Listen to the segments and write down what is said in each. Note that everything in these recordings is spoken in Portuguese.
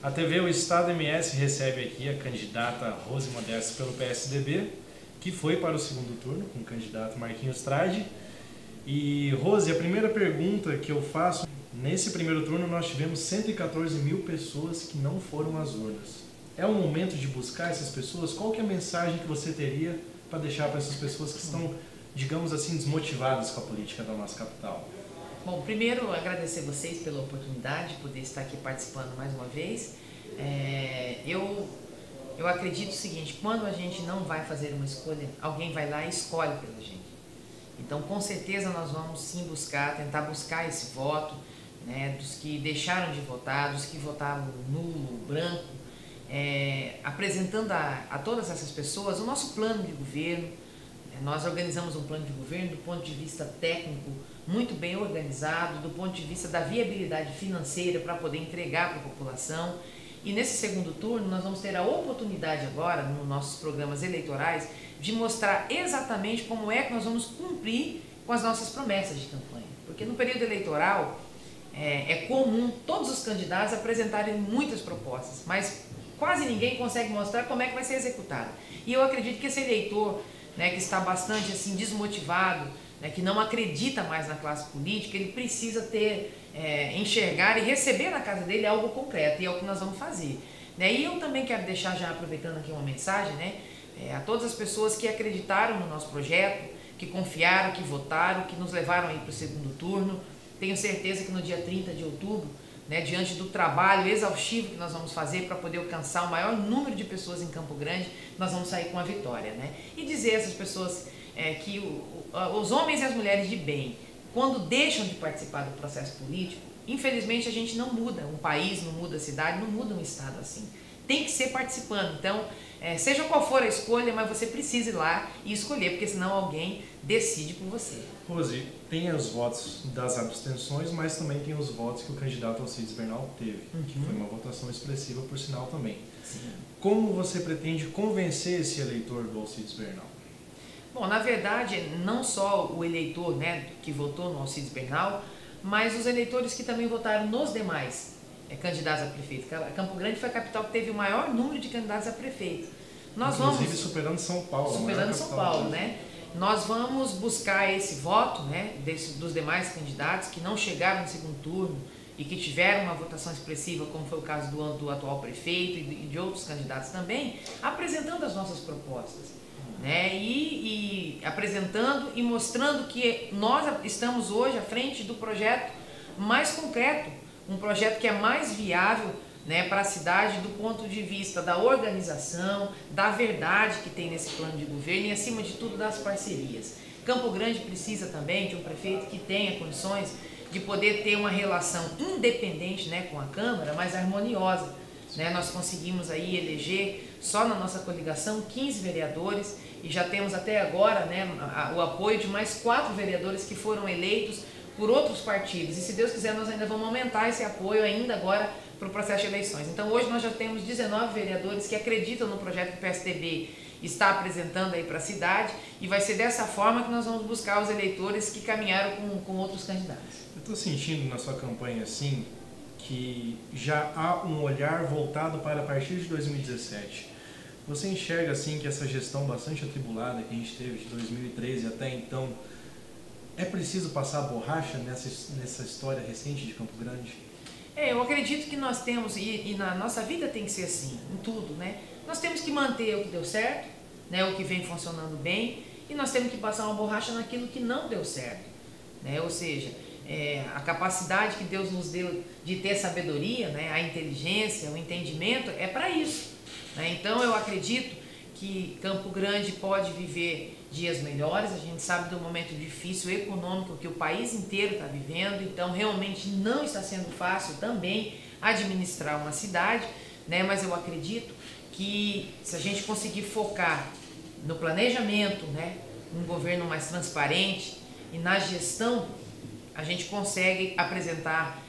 A TV O Estado MS recebe aqui a candidata Rose Modesto pelo PSDB, que foi para o segundo turno com o candidato Marquinhos Trade. E Rose, a primeira pergunta que eu faço, nesse primeiro turno nós tivemos 114 mil pessoas que não foram às urnas. É o momento de buscar essas pessoas? Qual que é a mensagem que você teria para deixar para essas pessoas que estão, digamos assim, desmotivadas com a política da nossa capital? Bom, primeiro agradecer vocês pela oportunidade de poder estar aqui participando mais uma vez. Eu acredito o seguinte, quando a gente não vai fazer uma escolha, alguém vai lá e escolhe pela gente. Então, com certeza nós vamos sim tentar buscar esse voto, né, dos que deixaram de votar, dos que votaram nulo, branco, apresentando a todas essas pessoas o nosso plano de governo. Nós organizamos um plano de governo do ponto de vista técnico muito bem organizado, do ponto de vista da viabilidade financeira para poder entregar para a população. E nesse segundo turno nós vamos ter a oportunidade agora, nos nossos programas eleitorais, de mostrar exatamente como é que nós vamos cumprir com as nossas promessas de campanha. Porque no período eleitoral é comum todos os candidatos apresentarem muitas propostas, mas quase ninguém consegue mostrar como é que vai ser executado. E eu acredito que esse eleitor, né, que está bastante assim, desmotivado, né, que não acredita mais na classe política, ele precisa enxergar e receber na casa dele algo concreto, e é o que nós vamos fazer. Né? E eu também quero deixar, já aproveitando aqui uma mensagem, né, a todas as pessoas que acreditaram no nosso projeto, que confiaram, que votaram, que nos levaram aí para o segundo turno. Tenho certeza que no dia 30 de outubro, né, diante do trabalho exaustivo que nós vamos fazer para poder alcançar o maior número de pessoas em Campo Grande, nós vamos sair com a vitória. Né? E dizer a essas pessoas que os homens e as mulheres de bem, quando deixam de participar do processo político, infelizmente a gente não muda um país, não muda a cidade, não muda um estado assim. Tem que ser participando. Então, seja qual for a escolha, mas você precisa ir lá e escolher, porque senão alguém decide por você. Rose, tem os votos das abstenções, mas também tem os votos que o candidato Alcides Bernal teve, que foi uma votação expressiva, por sinal, também. Sim. Como você pretende convencer esse eleitor do Alcides Bernal? Bom, na verdade, não só o eleitor, né, que votou no Alcides Bernal, mas os eleitores que também votaram nos demais candidatos a prefeito. Campo Grande foi a capital que teve o maior número de candidatos a prefeito. Inclusive superando São Paulo. Superando São Paulo, né? Nós vamos buscar esse voto, né, dos demais candidatos que não chegaram no segundo turno e que tiveram uma votação expressiva, como foi o caso do atual prefeito e de outros candidatos também, apresentando as nossas propostas. Né? E apresentando e mostrando que nós estamos hoje à frente do projeto mais concreto, um projeto que é mais viável, né, para a cidade do ponto de vista da organização, da verdade que tem nesse plano de governo e, acima de tudo, das parcerias. Campo Grande precisa também de um prefeito que tenha condições de poder ter uma relação independente, né, com a Câmara, mas harmoniosa. Né? Nós conseguimos aí eleger, só na nossa coligação, 15 vereadores e já temos até agora, né, o apoio de mais 4 vereadores que foram eleitos por outros partidos. E se Deus quiser, nós ainda vamos aumentar esse apoio ainda agora para o processo de eleições. Então hoje nós já temos 19 vereadores que acreditam no projeto que o PSDB está apresentando aí para a cidade, e vai ser dessa forma que nós vamos buscar os eleitores que caminharam com outros candidatos. Eu estou sentindo na sua campanha assim que já há um olhar voltado para a partir de 2017. Você enxerga assim que essa gestão bastante atribulada que a gente teve de 2013 até então, é preciso passar a borracha nessa história recente de Campo Grande? Eu acredito que nós temos, e na nossa vida tem que ser assim, em tudo, né? Nós temos que manter o que deu certo, né, o que vem funcionando bem, e nós temos que passar uma borracha naquilo que não deu certo. Né? Ou seja, a capacidade que Deus nos deu de ter sabedoria, né, a inteligência, o entendimento, é para isso. Né? Então eu acredito que Campo Grande pode viver dias melhores. A gente sabe do momento difícil econômico que o país inteiro está vivendo, então realmente não está sendo fácil também administrar uma cidade, né? Mas eu acredito que se a gente conseguir focar no planejamento, né, um governo mais transparente e na gestão, a gente consegue apresentar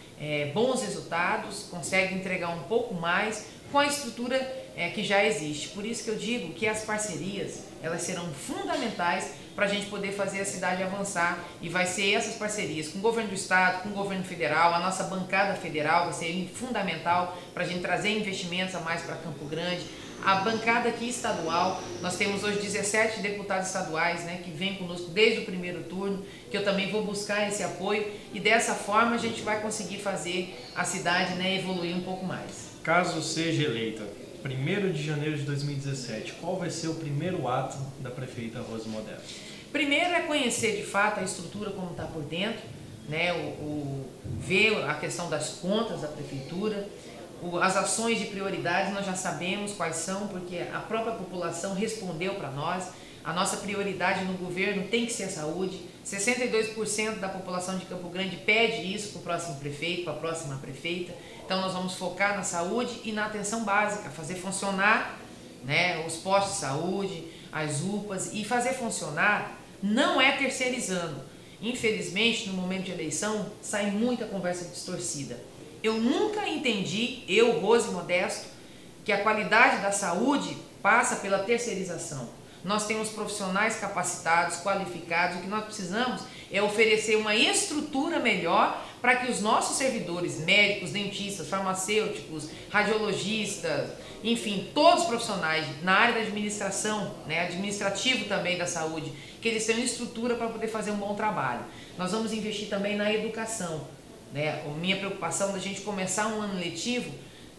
bons resultados, consegue entregar um pouco mais com a estrutura que já existe. Por isso que eu digo que as parcerias, elas serão fundamentais para a gente poder fazer a cidade avançar, e vai ser essas parcerias com o governo do estado, com o governo federal, a nossa bancada federal vai ser fundamental para a gente trazer investimentos a mais para Campo Grande. A bancada aqui estadual, nós temos hoje 17 deputados estaduais, né, que vêm conosco desde o primeiro turno, que eu também vou buscar esse apoio, e dessa forma a gente vai conseguir fazer a cidade, né, evoluir um pouco mais. Caso seja eleita, 1º de janeiro de 2017, qual vai ser o primeiro ato da prefeita Rose Modesto? Primeiro é conhecer de fato a estrutura como está por dentro, né, ver a questão das contas da prefeitura, as ações de prioridade nós já sabemos quais são, porque a própria população respondeu para nós. A nossa prioridade no governo tem que ser a saúde. 62% da população de Campo Grande pede isso para o próximo prefeito, para a próxima prefeita. Então nós vamos focar na saúde e na atenção básica, fazer funcionar, né, os postos de saúde, as UPAs, e fazer funcionar não é terceirizando. Infelizmente, no momento de eleição, sai muita conversa distorcida. Eu nunca entendi, Rose Modesto, que a qualidade da saúde passa pela terceirização. Nós temos profissionais capacitados, qualificados, o que nós precisamos é oferecer uma estrutura melhor para que os nossos servidores, médicos, dentistas, farmacêuticos, radiologistas, enfim, todos os profissionais na área da administração, né, administrativo também da saúde, que eles tenham estrutura para poder fazer um bom trabalho. Nós vamos investir também na educação. Né? A minha preocupação é da gente começar um ano letivo,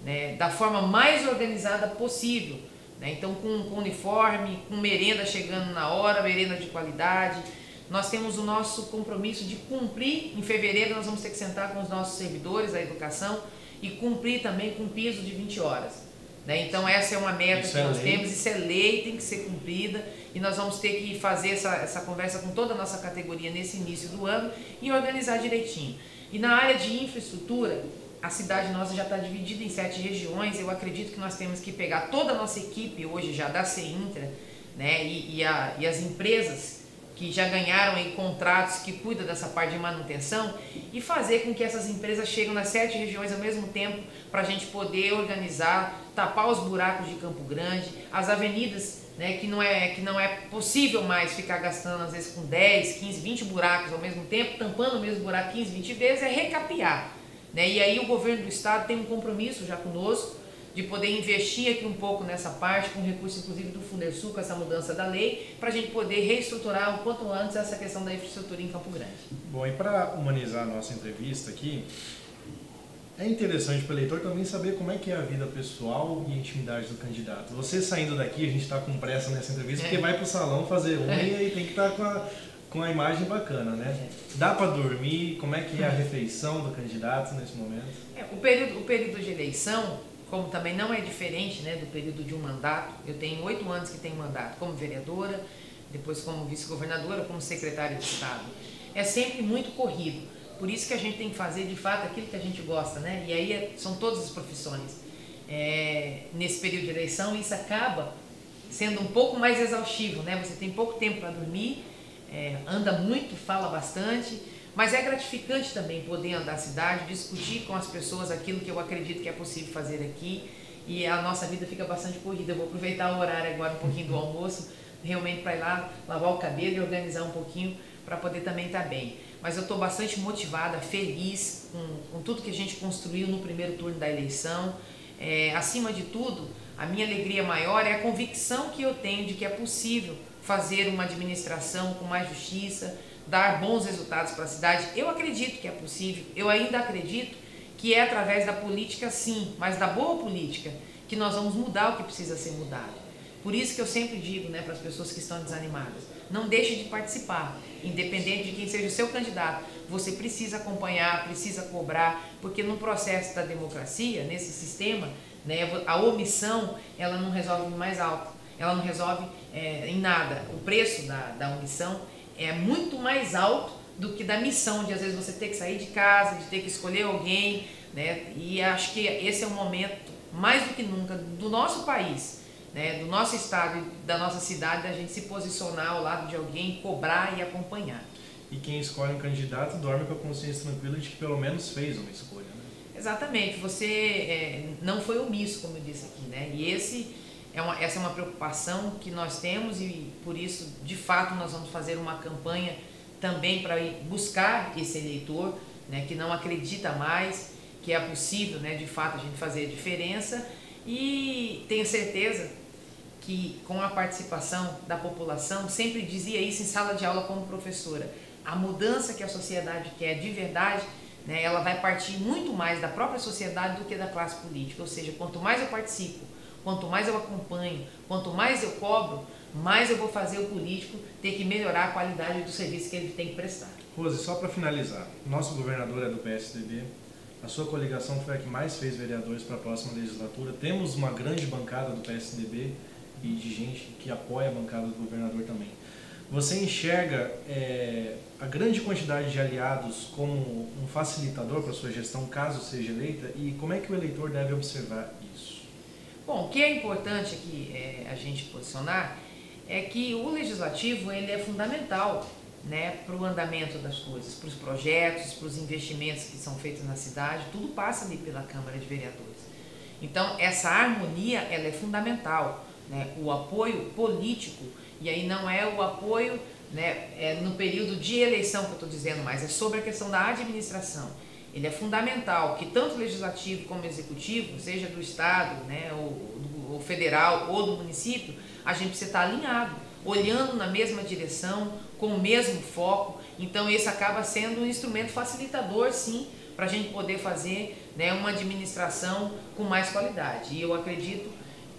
né, da forma mais organizada possível, né? Então com uniforme, com merenda chegando na hora, merenda de qualidade. Nós temos o nosso compromisso de cumprir. Em fevereiro nós vamos ter que sentar com os nossos servidores da educação e cumprir também com piso de 20 horas. Né? Então essa é uma meta que nós temos, isso é lei, tem que ser cumprida, e nós vamos ter que fazer essa conversa com toda a nossa categoria nesse início do ano e organizar direitinho. E na área de infraestrutura, a cidade nossa já está dividida em 7 regiões. Eu acredito que nós temos que pegar toda a nossa equipe hoje já da CEINTRA, né, e as empresas que já ganharam aí contratos que cuidam dessa parte de manutenção, e fazer com que essas empresas cheguem nas 7 regiões ao mesmo tempo, para a gente poder organizar, tapar os buracos de Campo Grande, as avenidas, né, que não é possível mais ficar gastando às vezes com 10, 15, 20 buracos ao mesmo tempo, tampando o mesmo buraco 15, 20 vezes, é recapear. Né? E aí o governo do estado tem um compromisso já conosco de poder investir aqui um pouco nessa parte, com recurso inclusive do Fundersul, com essa mudança da lei, para a gente poder reestruturar o quanto antes essa questão da infraestrutura em Campo Grande. Bom, e para humanizar a nossa entrevista aqui, é interessante para o eleitor também saber como é que é a vida pessoal e a intimidade do candidato. Você saindo daqui, a gente está com pressa nessa entrevista, porque vai para o salão fazer uma e aí tem que estar com a imagem bacana, né? Dá para dormir? Como é que é a refeição do candidato nesse momento? O período de eleição, como também não é diferente, né, do período de um mandato, eu tenho 8 anos que tenho mandato como vereadora, depois como vice-governadora, como secretária de Estado. É sempre muito corrido. Por isso que a gente tem que fazer, de fato, aquilo que a gente gosta, né? E aí são todas as profissões. Nesse período de eleição, isso acaba sendo um pouco mais exaustivo, né? Você tem pouco tempo para dormir, anda muito, fala bastante, mas é gratificante também poder andar a cidade, discutir com as pessoas aquilo que eu acredito que é possível fazer aqui, e a nossa vida fica bastante corrida. Eu vou aproveitar o horário agora, um pouquinho do almoço, realmente para ir lá lavar o cabelo e organizar um pouquinho para poder também estar bem. Mas eu estou bastante motivada, feliz com tudo que a gente construiu no primeiro turno da eleição. Acima de tudo, a minha alegria maior é a convicção que eu tenho de que é possível fazer uma administração com mais justiça, dar bons resultados para a cidade. Eu acredito que é possível, eu ainda acredito que é através da política sim, mas da boa política, que nós vamos mudar o que precisa ser mudado. Por isso que eu sempre digo, né, para as pessoas que estão desanimadas, não deixe de participar, independente de quem seja o seu candidato. Você precisa acompanhar, precisa cobrar, porque no processo da democracia, nesse sistema, né, a omissão ela não resolve mais alto, ela não resolve em nada. O preço da omissão é muito mais alto do que da missão, de às vezes você ter que sair de casa, de ter que escolher alguém, né? E acho que esse é o momento, mais do que nunca, do nosso país, né, do nosso estado e da nossa cidade, da gente se posicionar ao lado de alguém, cobrar e acompanhar. E quem escolhe um candidato dorme com a consciência tranquila de que pelo menos fez uma escolha, né? Exatamente, você não foi omisso, como eu disse aqui, né? E esse essa é uma preocupação que nós temos e por isso, de fato, nós vamos fazer uma campanha também para ir buscar esse eleitor, né, que não acredita mais que é possível, né, de fato, a gente fazer a diferença, e tenho certeza que com a participação da população, sempre dizia isso em sala de aula como professora, a mudança que a sociedade quer de verdade, né, ela vai partir muito mais da própria sociedade do que da classe política, ou seja, quanto mais eu participo, quanto mais eu acompanho, quanto mais eu cobro, mais eu vou fazer o político ter que melhorar a qualidade do serviço que ele tem que prestar. Rose, só para finalizar, nosso governador é do PSDB, a sua coligação foi a que mais fez vereadores para a próxima legislatura, temos uma grande bancada do PSDB e de gente que apoia a bancada do governador também. Você enxerga a grande quantidade de aliados como um facilitador para a sua gestão, caso seja eleita, e como é que o eleitor deve observar isso? Bom, o que é importante aqui a gente posicionar é que o legislativo ele é fundamental, né, para o andamento das coisas, para os projetos, para os investimentos que são feitos na cidade, tudo passa ali pela Câmara de Vereadores. Então, essa harmonia ela é fundamental, né, o apoio político, e aí não é o apoio, né, no período de eleição que eu estou dizendo, mas é sobre a questão da administração. Ele é fundamental que tanto o legislativo como o executivo, seja do estado, né, ou federal ou do município, a gente precisa estar alinhado, olhando na mesma direção, com o mesmo foco. Então esse acaba sendo um instrumento facilitador, sim, para a gente poder fazer, né, uma administração com mais qualidade. E eu acredito,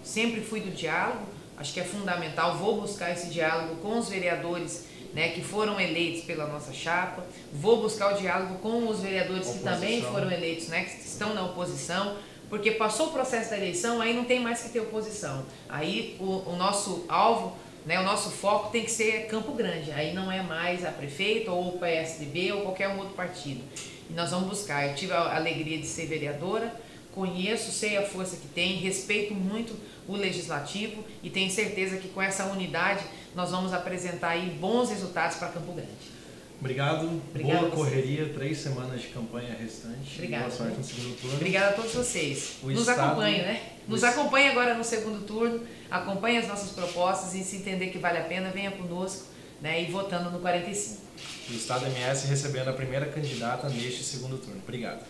sempre fui do diálogo, acho que é fundamental, vou buscar esse diálogo com os vereadores, né, que foram eleitos pela nossa chapa, vou buscar o diálogo com os vereadores que também foram eleitos, né, que estão na oposição, porque passou o processo da eleição, aí não tem mais que ter oposição. Aí o nosso alvo, né, o nosso foco tem que ser Campo Grande, aí não é mais a prefeita ou o PSDB ou qualquer outro partido. E nós vamos buscar. Eu tive a alegria de ser vereadora, conheço, sei a força que tem, respeito muito o legislativo e tenho certeza que com essa unidade nós vamos apresentar aí bons resultados para Campo Grande. Obrigado. Boa correria, 3 semanas de campanha restante. Obrigada. Boa sorte no segundo turno. Obrigada a todos vocês. Nos acompanhem, né? Nos acompanhe agora no segundo turno, acompanhe as nossas propostas e se entender que vale a pena, venha conosco, né, e votando no 45. O Estado MS recebendo a primeira candidata neste segundo turno. Obrigado.